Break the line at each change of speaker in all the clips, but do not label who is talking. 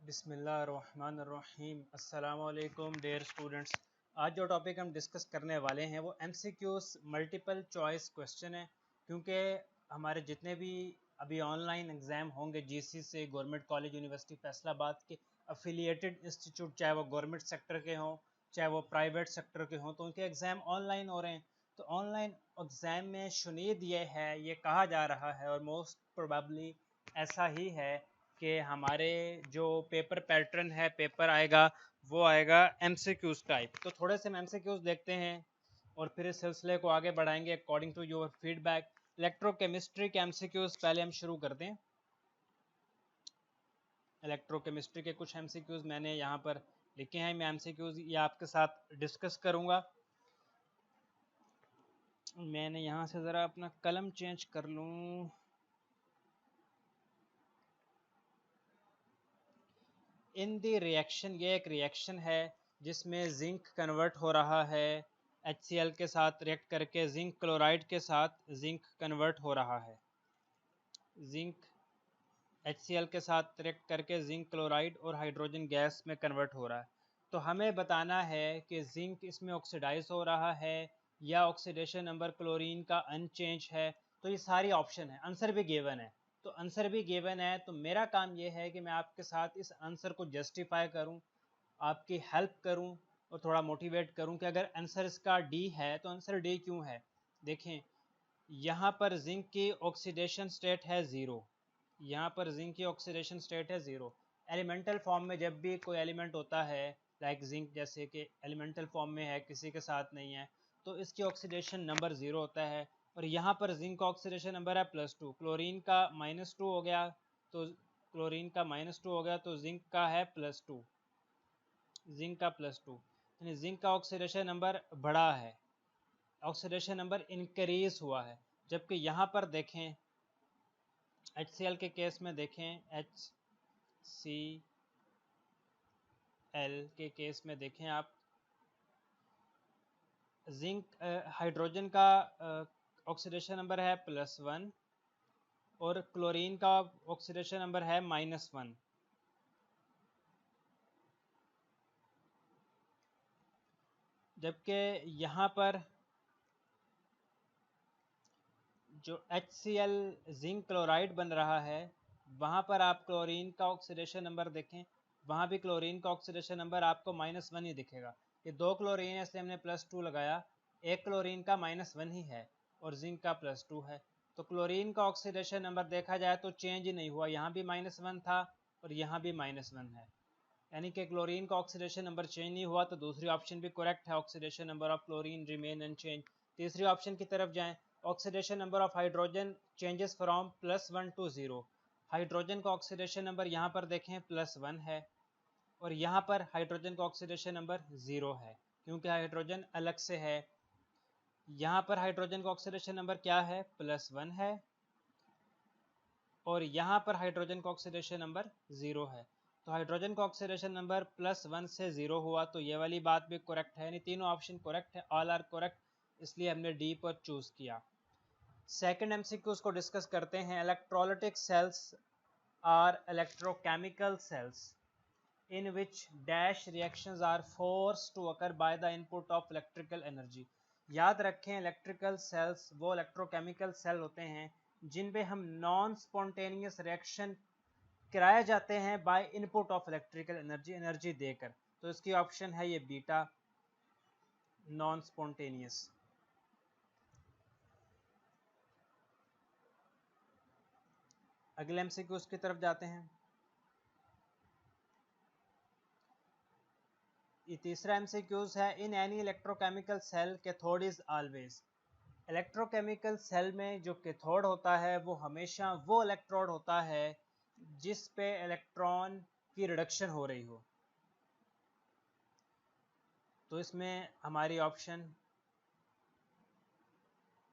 बिस्मिल्लाहिर्रहमानिर्रहीम। अस्सलाम वालेकुम डियर स्टूडेंट्स। आज जो टॉपिक हम डिस्कस करने वाले हैं वो MCQs मल्टीपल चॉइस क्वेश्चन है, क्योंकि हमारे जितने भी अभी ऑनलाइन एग्ज़ाम होंगे GC से, गवर्नमेंट कॉलेज यूनिवर्सिटी फैसलाबाद के अफिलिएटेड इंस्टीट्यूट, चाहे वो गवर्नमेंट सेक्टर के हों चाहे वो प्राइवेट सेक्टर के हों, तो उनके एग्ज़ाम ऑनलाइन हो रहे हैं। तो ऑनलाइन एग्ज़ाम में शुनीद ये है, ये कहा जा रहा है और मोस्ट प्रोबेबली ऐसा ही है कि हमारे जो पेपर पैटर्न है, पेपर आएगा वो आएगा MCQs टाइप। तो थोड़े से हम MCQs देखते हैं और फिर इस सिलसिले को आगे बढ़ाएंगे according to your feedback. Electrochemistry के MCQs पहले हम शुरू करते हैं। इलेक्ट्रोकेमिस्ट्री के कुछ MCQs मैंने यहाँ पर लिखे हैं, मैं MCQs ये आपके साथ डिस्कस करूँगा। मैंने यहाँ से ज़रा अपना कलम चेंज कर लूँ। इन दी रिएक्शन, ये एक रिएक्शन है जिसमें जिंक कन्वर्ट हो रहा है, HCl के साथ रिएक्ट करके जिंक क्लोराइड के साथ जिंक कन्वर्ट हो रहा है। जिंक HCl के साथ रिएक्ट करके जिंक क्लोराइड और हाइड्रोजन गैस में कन्वर्ट हो रहा है। तो हमें बताना है कि जिंक इसमें ऑक्सीडाइज हो रहा है या ऑक्सीडेशन नंबर क्लोरीन का अनचेंज है। तो ये सारी ऑप्शन है, आंसर भी गिवन है। तो आंसर भी गिवन है, तो मेरा काम ये है कि मैं आपके साथ इस आंसर को जस्टिफाई करूं, आपकी हेल्प करूं और थोड़ा मोटिवेट करूं कि अगर आंसर इसका डी है तो आंसर डी क्यों है। देखें, यहाँ पर जिंक की ऑक्सीडेशन स्टेट है ज़ीरो, यहाँ पर जिंक की ऑक्सीडेशन स्टेट है ज़ीरो। एलिमेंटल फॉर्म में जब भी कोई एलिमेंट होता है लाइक जिंक, जैसे कि एलिमेंटल फॉर्म में है, किसी के साथ नहीं है, तो इसकी ऑक्सीडेशन नंबर ज़ीरो होता है। और यहाँ पर जिंक का ऑक्सीडेशन नंबर है +2, क्लोरीन का -2 हो गया, तो क्लोरीन का -2 हो गया तो जिंक का है +2, जिंक का +2, यानी जिंक का ऑक्सीडेशन नंबर बढ़ा है, ऑक्सीडेशन नंबर इंक्रीज हुआ है। जबकि यहाँ पर देखें HCl के केस में, देखें HCl के केस में देखें आप, जिंक हाइड्रोजन का ऑक्सीडेशन नंबर है +1 और क्लोरीन का ऑक्सीडेशन नंबर है -1। जबकि यहाँ पर जो HCl जिंक क्लोराइड बन रहा है, वहाँ पर आप क्लोरीन का ऑक्सीडेशन नंबर देखें, वहाँ भी क्लोरीन का ऑक्सीडेशन नंबर आपको -1 ही दिखेगा। ये दो क्लोरीन है इसलिए हमने +2 लगाया, एक क्लोरीन का -1 ही है और जिंक का +2 है। तो क्लोरीन का ऑक्सीडेशन नंबर देखा जाए तो चेंज ही नहीं हुआ, यहाँ भी -1 था और यहाँ भी -1 है, यानी कि क्लोरीन का ऑक्सीडेशन नंबर चेंज नहीं हुआ। तो दूसरी ऑप्शन भी करेक्ट है, oxidation number of chlorine remain unchanged. तीसरी ऑप्शन की तरफ जाएं, oxidation number of hydrogen changes from +1 to 0। Hydrogen का ऑक्सीडेशन नंबर यहाँ पर देखें +1 है और यहाँ पर हाइड्रोजन का ऑक्सीडेशन नंबर 0 है, क्योंकि हाइड्रोजन अलग से है। यहाँ पर हाइड्रोजन का ऑक्सीडेशन नंबर क्या है, +1 है और यहाँ पर हाइड्रोजन का ऑक्सीडेशन नंबर 0 है। तो हाइड्रोजन का ऑक्सीडेशन नंबर +1 से 0 हुआ, तो ये वाली बात भी करेक्ट है, यानी तीनों ऑप्शन करेक्ट है, ऑल आर करेक्ट, इसलिए हमने डी पर चूज़ किया। सेकेंड MCQs को डिस्कस करते हैं। Electrolytic cells are electrochemical cells in which dash reactions are forced to occur by the input of electrical energy. याद रखें, इलेक्ट्रिकल सेल्स वो इलेक्ट्रोकेमिकल सेल होते हैं जिन पे हम नॉन स्पॉन्टेनियस रिएक्शन कराए जाते हैं by input of electrical energy, energy देकर। तो इसकी ऑप्शन है ये बीटा, नॉन स्पॉन्टेनियस। अगले MCQs की तरफ जाते हैं। ये तीसरा MCQs है, in any electrochemical cell cathode is always. Electrochemical cell में जो कैथोड होता है वो हमेशा वो इलेक्ट्रोड होता है जिस पे इलेक्ट्रॉन की रिडक्शन हो रही हो। तो इसमें हमारी ऑप्शन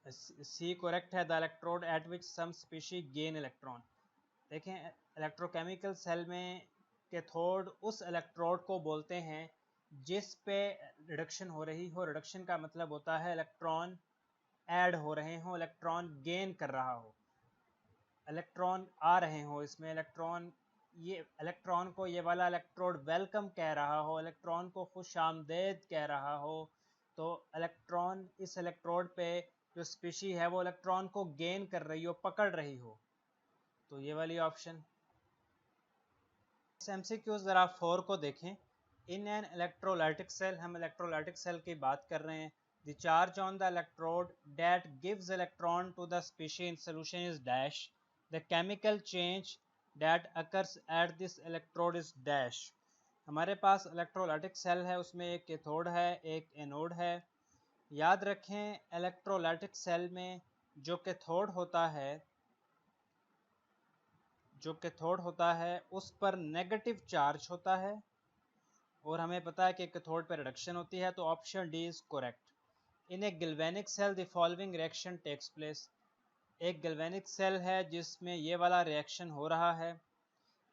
सी करेक्ट है, the electrode at which some species gain electron. देखें, इलेक्ट्रोकेमिकल सेल में कैथोड उस इलेक्ट्रोड को बोलते हैं जिस पे रिडक्शन हो रही हो। रिडक्शन का मतलब होता है इलेक्ट्रॉन ऐड हो रहे हों, इलेक्ट्रॉन गेन कर रहा हो, इलेक्ट्रॉन आ रहे हों, इसमें इलेक्ट्रॉन ये इलेक्ट्रॉन को ये वाला इलेक्ट्रोड वेलकम कह रहा हो, इलेक्ट्रॉन को खुश आमदेद कह रहा हो, तो इलेक्ट्रॉन इस इलेक्ट्रोड पे जो स्पीशी है वो इलेक्ट्रॉन को गेन कर रही हो, पकड़ रही हो, तो ये वाली ऑप्शन। एमसीक्यू ज़रा 4 को देखें। इन एन इलेक्ट्रोलाइटिक सेल, हम इलेक्ट्रोलाइटिक सेल की बात कर रहे हैं। The charge on the electrode that gives electron to the species in solution is dash. The chemical change that occurs at this electrode is dash. हमारे पास electrolytic cell है, उसमें एक कैथोड है, एक एनोड है। याद रखें इलेक्ट्रोलाइटिक सेल में जो कैथोड होता है, उस पर नेगेटिव चार्ज होता है, और हमें पता है कि कैथोड पर रिडक्शन होती है, तो option D is correct. In a galvanic cell the following reaction takes place. एक गैल्वेनिक सेल है जिसमें ये वाला रिएक्शन हो रहा है,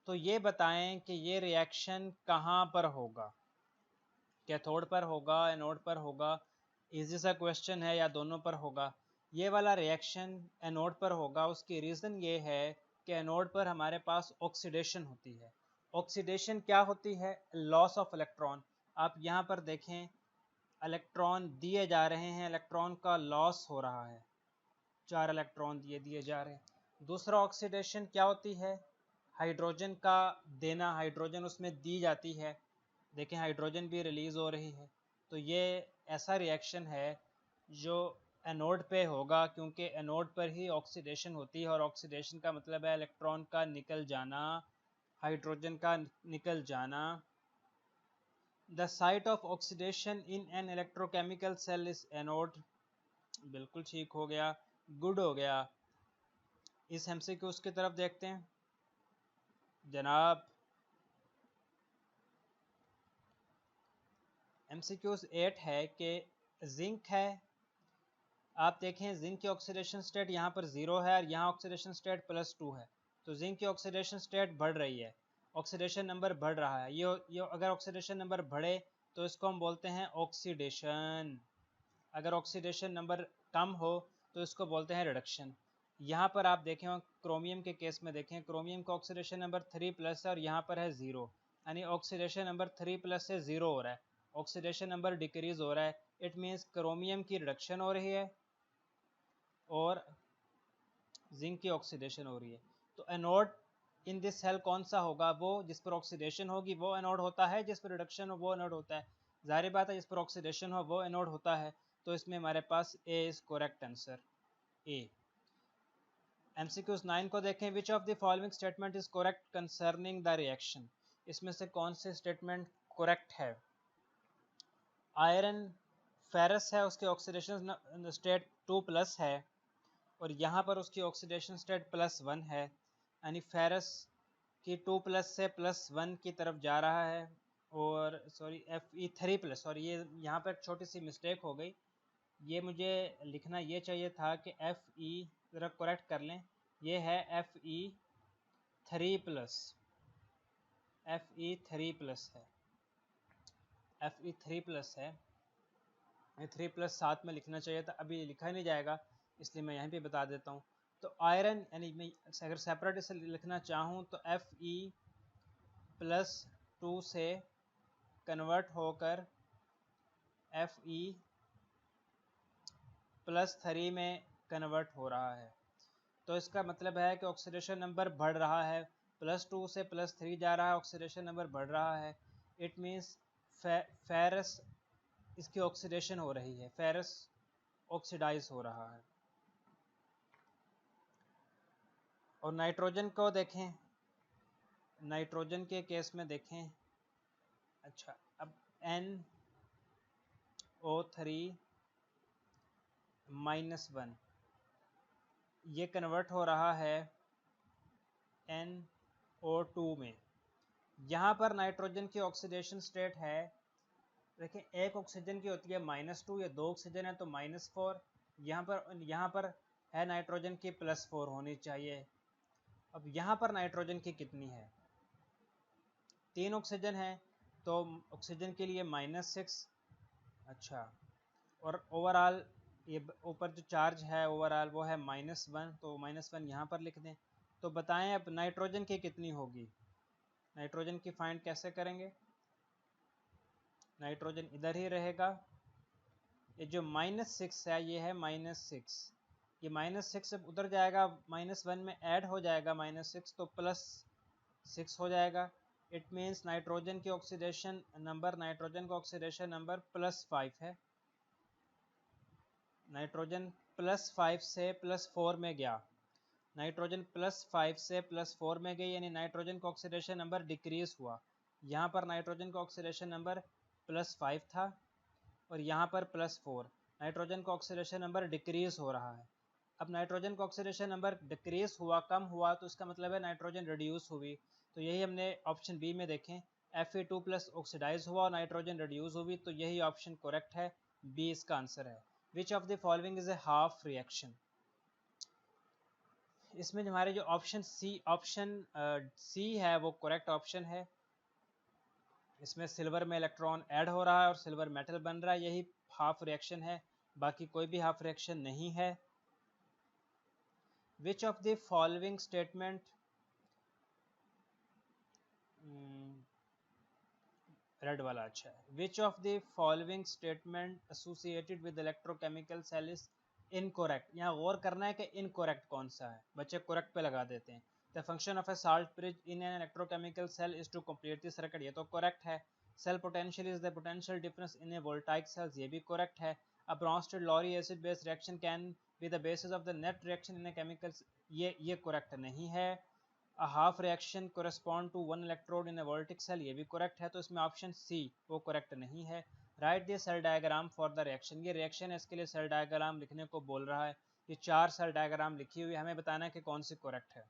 तो ये बताएं कि ये रिएक्शन कहाँ पर होगा, कैथोड पर होगा, एनोड पर होगा। इजी सा क्वेश्चन है, या दोनों पर होगा। ये वाला रिएक्शन एनोड पर होगा। उसकी रीज़न ये है कि एनोड पर हमारे पास ऑक्सीडेशन होती है। ऑक्सीडेशन क्या होती है? Loss of electron. आप यहाँ पर देखें, इलेक्ट्रॉन दिए जा रहे हैं, इलेक्ट्रॉन का लॉस हो रहा है, 4 इलेक्ट्रॉन दिए जा रहे हैं। दूसरा ऑक्सीडेशन क्या होती है? हाइड्रोजन का देना, हाइड्रोजन उसमें दी जाती है, देखें हाइड्रोजन भी रिलीज़ हो रही है। तो ये ऐसा रिएक्शन है जो एनोड पे होगा, क्योंकि एनोड पर ही ऑक्सीडेशन होती है, और ऑक्सीडेशन का मतलब है इलेक्ट्रॉन का निकल जाना, हाइड्रोजन का निकल जाना। The site of oxidation in an electrochemical cell is anode. बिल्कुल ठीक हो गया, गुड हो गया। इस एमसीक्यूज की तरफ देखते हैं जनाब। एमसीक्यूज 8 है कि जिंक है। आप देखें जिंक की ऑक्सीडेशन स्टेट यहाँ पर 0 है, और यहाँ ऑक्सीडेशन स्टेट +2 है, तो जिंक की ऑक्सीडेशन स्टेट बढ़ रही है, ऑक्सीडेशन नंबर बढ़ रहा है। ये अगर ऑक्सीडेशन नंबर बढ़े तो इसको हम बोलते हैं ऑक्सीडेशन। अगर ऑक्सीडेशन नंबर कम हो तो इसको बोलते हैं रिडक्शन। यहाँ पर आप देखें क्रोमियम के केस में देखें, क्रोमियम का ऑक्सीडेशन नंबर 3+ है, और यहाँ पर है 0, यानी ऑक्सीडेशन नंबर 3+ से 0 हो रहा है, ऑक्सीडेशन नंबर डिक्रीज हो रहा है। इट मीन्स क्रोमियम की रिडक्शन हो रही है और जिंक की ऑक्सीडेशन हो रही है। तो एनोड इन दिस सेल कौन सा होगा? वो जिस पर ऑक्सीडेशन होगी वो एनोड होता है, जिस पर रिडक्शन हो वो एनोड होता है। जाहिर बात है जिस पर ऑक्सीडेशन हो वो एनोड होता है, तो इसमें हमारे पास A is correct answer, A. MCQs 9 को देखें। Which of the following statement is correct concerning the reaction. इसमें से कौन से स्टेटमेंट करेक्ट है? आयरन फेरस है, उसके ऑक्सीडेशन स्टेट 2+ है, और यहाँ पर उसकी ऑक्सीडेशन स्टेट +1 है, यानी फेरस की 2+ से +1 की तरफ जा रहा है। और सॉरी Fe3+, सॉरी ये यहाँ पर एक छोटी सी मिस्टेक हो गई, ये मुझे लिखना ये चाहिए था कि Fe, ज़रा करेक्ट कर लें, ये है Fe3+, Fe3+ है, Fe3+ है। 3+ साथ में लिखना चाहिए था, अभी लिखा नहीं जाएगा, इसलिए मैं यहीं पे बता देता हूँ। तो आयरन, यानी मैं अगर सेपरेट इसे लिखना चाहूँ तो Fe+2 से कन्वर्ट होकर Fe+3 में कन्वर्ट हो रहा है। तो इसका मतलब है कि ऑक्सीडेशन नंबर बढ़ रहा है, +2 से +3 जा रहा है, ऑक्सीडेशन नंबर बढ़ रहा है। इट मीन्स फेरस, इसकी ऑक्सीडेशन हो रही है, फेरस ऑक्सीडाइज हो रहा है। और नाइट्रोजन को देखें, नाइट्रोजन के केस में देखें। अच्छा, अब NO3-1 ये कन्वर्ट हो रहा है NO2 में। यहाँ पर नाइट्रोजन की ऑक्सीडेशन स्टेट है, देखें एक ऑक्सीजन की होती है -2, या 2 ऑक्सीजन है तो -4। यहाँ पर है नाइट्रोजन की +4 होनी चाहिए। अब यहाँ पर नाइट्रोजन की कितनी है? 3 ऑक्सीजन है, तो ऑक्सीजन के लिए -6। अच्छा, और ओवरऑल ये ऊपर जो चार्ज है ओवरऑल वो है -1, तो -1 यहाँ पर लिख दें। तो बताएं अब नाइट्रोजन की कितनी होगी? नाइट्रोजन की फाइंड कैसे करेंगे? नाइट्रोजन इधर ही रहेगा, ये जो -6 है ये है -6, ये -6 जब उधर जाएगा -1 में ऐड हो जाएगा -6 तो +6 हो जाएगा। इट मीन्स नाइट्रोजन की ऑक्सीडेशन नंबर, नाइट्रोजन का ऑक्सीडेशन नंबर +5 है। नाइट्रोजन +5 से +4 में गया, नाइट्रोजन +5 से +4 में गई, यानी नाइट्रोजन का ऑक्सीडेशन नंबर डिक्रीज हुआ। यहाँ पर नाइट्रोजन का ऑक्सीडेशन नंबर +5 था और यहाँ पर +4, नाइट्रोजन का ऑक्सीडेशन नंबर डिक्रीज हो रहा है। अब नाइट्रोजन का ऑक्सीडेशन नंबर डिक्रीज हुआ, कम हुआ, तो इसका मतलब है नाइट्रोजन रिड्यूस हुई। तो यही हमने ऑप्शन बी में देखें, Fe2+ ऑक्सीडाइज हुआ और नाइट्रोजन रिड्यूस हुई, तो यही ऑप्शन करेक्ट है, बी इसका आंसर है। Which of the following is a half reaction? इसमें हमारे जो ऑप्शन सी है वो करेक्ट ऑप्शन है। इसमें सिल्वर में इलेक्ट्रॉन ऐड हो रहा है और सिल्वर मेटल बन रहा है, यही हाफ रिएक्शन है, बाकी कोई भी हाफ रिएक्शन नहीं है। Which of the following statement, red वाला अच्छा है, which of the following statement associated with electrochemical cell is incorrect? यहाँ गौर करना है कि इनकोरेक्ट कौन सा है, बच्चे कोरेक्ट पे लगा देते हैं। The function of a salt bridge in an electrochemical cell is to complete the circuit, ये तो करेक्ट है। Cell potential is the potential difference in a voltaic cells, ये भी करेक्ट है। A Bronsted Lowry acid based reaction can be the basis of the net reaction in a chemical, ये correct नहीं है। A half reaction correspond to 1 electrode in a voltaic cell, ये भी correct है, तो इसमें ऑप्शन सी वो correct नहीं है। Write the cell diagram for the reaction, ये रिएक्शन है, इसके लिए सेल डायग्राम लिखने को बोल रहा है। ये 4 सेल डायग्राम लिखी हुई, हमें बताना है कि कौन सी करेक्ट है।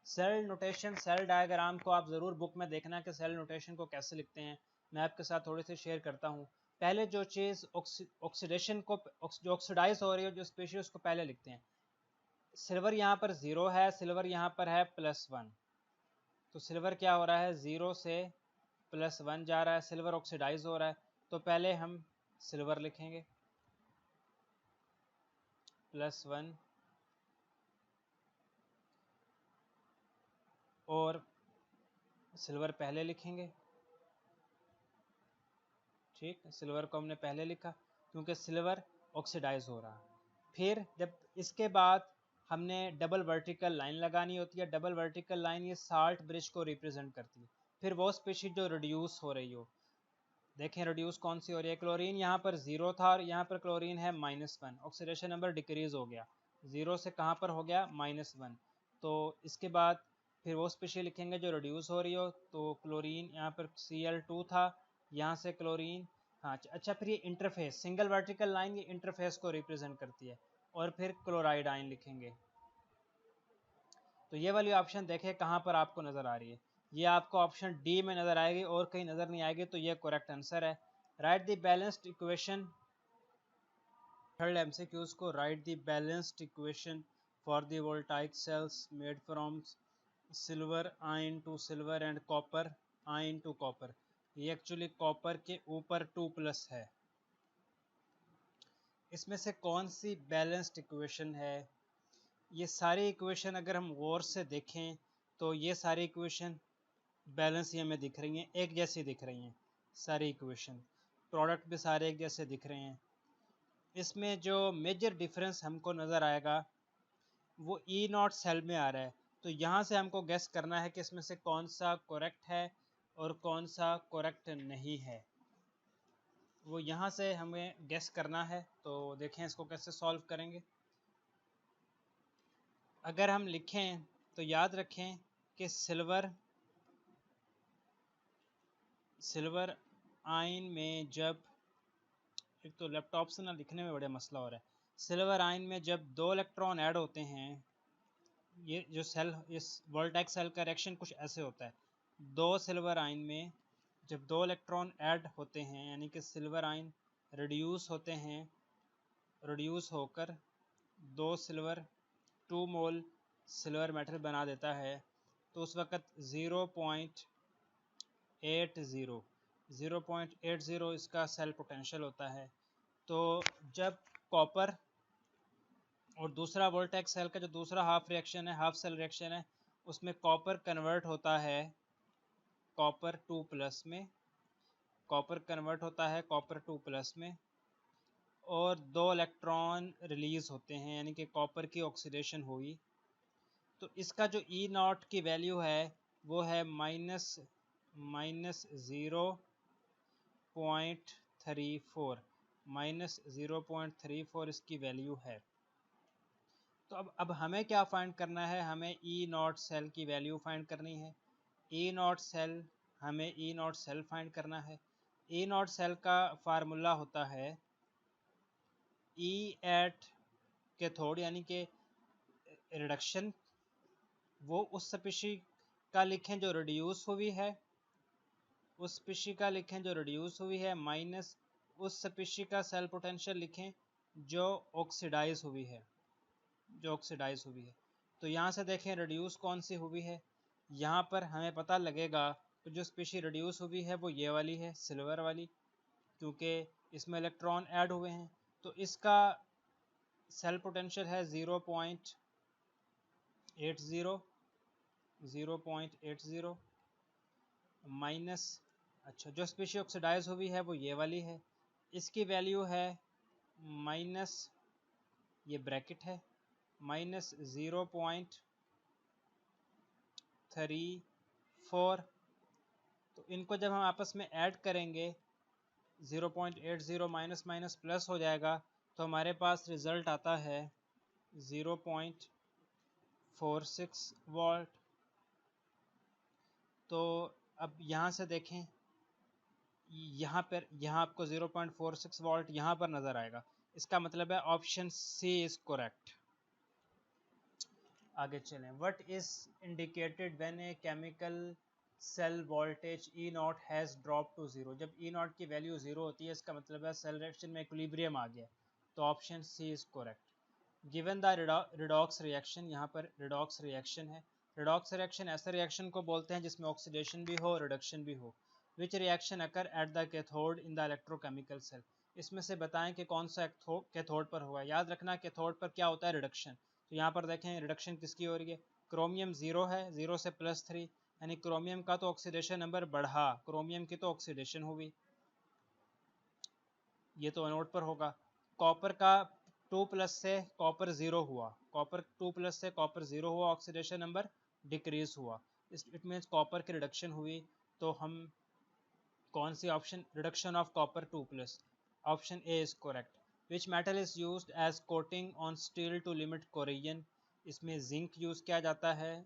सेल नोटेशन, सेल डायग्राम को आप ज़रूर बुक में देखना कि सेल नोटेशन को कैसे लिखते हैं, मैं आपके साथ थोड़ी सी शेयर करता हूँ। पहले जो चीज़ ऑक्सीडेशन को, जो ऑक्सीडाइज हो रही है, जो स्पीशीज, उसको पहले लिखते हैं। सिल्वर यहाँ पर 0 है, सिल्वर यहाँ पर है +1, तो सिल्वर क्या हो रहा है, 0 से +1 जा रहा है, सिल्वर ऑक्सीडाइज हो रहा है, तो पहले हम सिल्वर लिखेंगे +1 और सिल्वर पहले लिखेंगे। ठीक, सिल्वर को हमने पहले लिखा क्योंकि सिल्वर ऑक्सीडाइज हो रहा है। फिर जब इसके बाद हमने डबल वर्टिकल लाइन लगानी होती है, डबल वर्टिकल लाइन ये साल्ट ब्रिज को रिप्रेजेंट करती है। फिर वो स्पीशीज जो रिड्यूस हो रही हो, देखें रिड्यूस कौन सी हो रही है, क्लोरीन यहाँ पर 0 था और यहाँ पर क्लोरीन है -1, ऑक्सीडेशन नंबर डिक्रीज हो गया, 0 से कहाँ पर हो गया -1, तो इसके बाद फिर वो स्पीशीज लिखेंगे जो रिड्यूस हो रही हो, तो क्लोरीन यहाँ पर Cl2 था, यहाँ से क्लोरीन, हाँ अच्छा, फिर ये इंटरफेस, सिंगल वर्टिकल लाइन ये इंटरफेस को रिप्रेजेंट करती है, और फिर क्लोराइड आयन लिखेंगे। तो ये वाली ऑप्शन देखें कहाँ पर आपको नज़र आ रही है, ये आपको ऑप्शन डी में नज़र आएगी और कहीं नज़र नहीं आएगी, तो ये करेक्ट आंसर है। Write the balanced equation, third MCQs को, write the balanced equation for the voltaic cells made from silver ion to silver and copper ion to copper, ये एक्चुअली कॉपर के ऊपर 2+ है। इसमें से कौन सी बैलेंस्ड इक्वेशन है? ये सारी इक्वेशन अगर हम गौर से देखें तो ये सारी इक्वेशन बैलेंस ही हमें दिख रही हैं, एक जैसी दिख रही हैं सारी इक्वेशन, प्रोडक्ट भी सारे एक जैसे दिख रहे हैं। इसमें जो मेजर डिफरेंस हमको नज़र आएगा वो E0 सेल में आ रहा है, तो यहाँ से हमको गेस करना है कि इसमें से कौन सा करेक्ट है और कौन सा करेक्ट नहीं है, वो यहाँ से हमें गेस करना है। तो देखें इसको कैसे सॉल्व करेंगे। अगर हम लिखें तो याद रखें कि सिल्वर आयन में जब, एक तो लैपटॉप से ना लिखने में बड़ा मसला हो रहा है, सिल्वर आयन में जब 2 इलेक्ट्रॉन ऐड होते हैं, ये जो सेल, इस वोल्टाइक सेल का रिएक्शन कुछ ऐसे होता है, 2 सिल्वर आयन में जब 2 इलेक्ट्रॉन ऐड होते हैं, यानी कि सिल्वर आयन रिड्यूस होते हैं, रिड्यूस होकर 2 सिल्वर 2 मोल सिल्वर मेटल बना देता है, तो उस वक़्त 0.80 इसका सेल पोटेंशियल होता है। तो जब कॉपर और दूसरा वोल्टेक सेल का जो दूसरा हाफ रिएक्शन है, हाफ सेल रिएक्शन है, उसमें कॉपर कन्वर्ट होता है कॉपर 2+ में, कॉपर कन्वर्ट होता है कॉपर 2+ में, और 2 इलेक्ट्रॉन रिलीज़ होते हैं, यानी कि कॉपर की ऑक्सीडेशन हुई। तो इसका जो E0 की वैल्यू है वो है -0.34, -0.34 इसकी वैल्यू है। तो अब हमें क्या फाइंड करना है, हमें E0 सेल की वैल्यू फाइंड करनी है। E0 सेल, हमें E0 सेल फाइंड करना है। E0 सेल का फार्मूला होता है E एट कैथोड, यानी कि रिडक्शन वो उस स्पीशी का लिखें जो रिड्यूस हुई है, उस स्पीशी का लिखें जो रिड्यूस हुई है, माइनस उस स्पीशी का सेल पोटेंशियल लिखें जो ऑक्सीडाइज हुई है, जो ऑक्सीडाइज हुई है। तो यहाँ से देखें रिड्यूस कौन सी हुई है, यहाँ पर हमें पता लगेगा तो जो स्पीशी रिड्यूस हुई है वो ये वाली है, सिल्वर वाली, क्योंकि इसमें इलेक्ट्रॉन ऐड हुए हैं। तो इसका सेल पोटेंशियल है 0.80 माइनस, अच्छा जो स्पीशी ऑक्सीडाइज हुई है वो ये वाली है, इसकी वैल्यू है माइनस, ये ब्रैकेट है, -0.34। तो इनको जब हम आपस में ऐड करेंगे 0.80 माइनस माइनस प्लस हो जाएगा, तो हमारे पास रिज़ल्ट आता है 0.46 वोल्ट। तो अब यहाँ से देखें, यहाँ आपको 0.46 वोल्ट यहाँ पर नज़र आएगा, इसका मतलब है ऑप्शन सी इज़ करेक्ट। आगे चलें। What is indicated when a chemical cell voltage E0 has drop to 0। जब E0 की वैल्यू 0 होती है इसका मतलब है सेल रिएक्शन में इक्विलिब्रियम आ गया। तो option C is correct. Given the redox reaction, यहाँ पर रिडॉक्स रिएक्शन है। रिडॉक्स रिएक्शन ऐसे रिएक्शन को बोलते हैं जिसमें ऑक्सीडेशन भी हो, रिडक्शन भी हो। Which reaction occur at the cathode in the electrochemical cell. इसमें से बताएं कि कौन सा कैथोड पर हुआ। याद रखना कैथोड पर क्या होता है, रिडक्शन। तो यहाँ पर देखें रिडक्शन किसकी हो रही है, क्रोमियम 0 है, 0 से +3, यानी क्रोमियम का तो ऑक्सीडेशन नंबर बढ़ा, क्रोमियम की तो ऑक्सीडेशन हुई, ये तो एनोड पर होगा। कॉपर का 2+ से कॉपर 0 हुआ, कॉपर 2+ से कॉपर 0 हुआ, ऑक्सीडेशन नंबर डिक्रीज हुआ, इट मीन्स कॉपर की रिडक्शन हुई। तो हम कौन सी option, reduction of copper 2+, option A is correct. Which metal is used as coating on steel to limit corrosion. इसमें जिंक यूज़ किया जाता है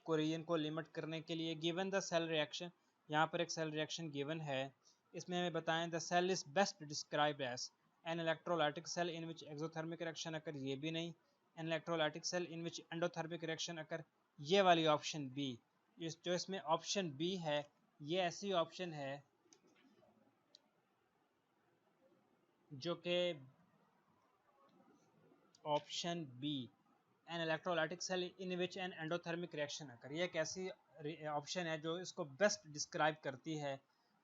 कोरिजन को लिमिट करने के लिए। गिवन द सेल रिएक्शन, यहाँ पर एक सेल रिएक्शन गिवन है, इसमें हमें बताएं the cell is best describe as an electrolytic cell in which exothermic reaction occur, ये भी नहीं, an electrolytic cell in which endothermic reaction occur, ये वाली ऑप्शन बी। जो इसमें ऑप्शन बी है ये ऐसी ऑप्शन है जो कि option B, an electrolytic cell in which an endothermic reaction occur, ये एक ऐसी ऑप्शन है जो इसको बेस्ट डिस्क्राइब करती है।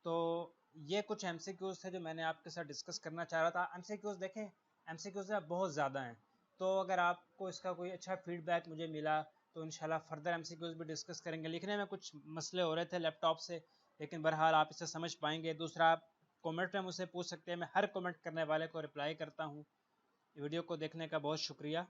तो ये कुछ एमसीक्यूज थे जो मैंने आपके साथ डिस्कस करना चाह रहा था। एमसीक्यूज देखें, एमसीक्यूज बहुत ज़्यादा हैं, तो अगर आपको इसका कोई अच्छा फीडबैक मुझे मिला तो इंशाल्लाह फर्दर एमसीक्यूज भी डिस्कस करेंगे। लिखने में कुछ मसले हो रहे थे लैपटॉप से, लेकिन बहरहाल आप इसे समझ पाएंगे। दूसरा, आप कमेंट में मुझसे पूछ सकते हैं, मैं हर कमेंट करने वाले को रिप्लाई करता हूँ। वीडियो को देखने का बहुत शुक्रिया।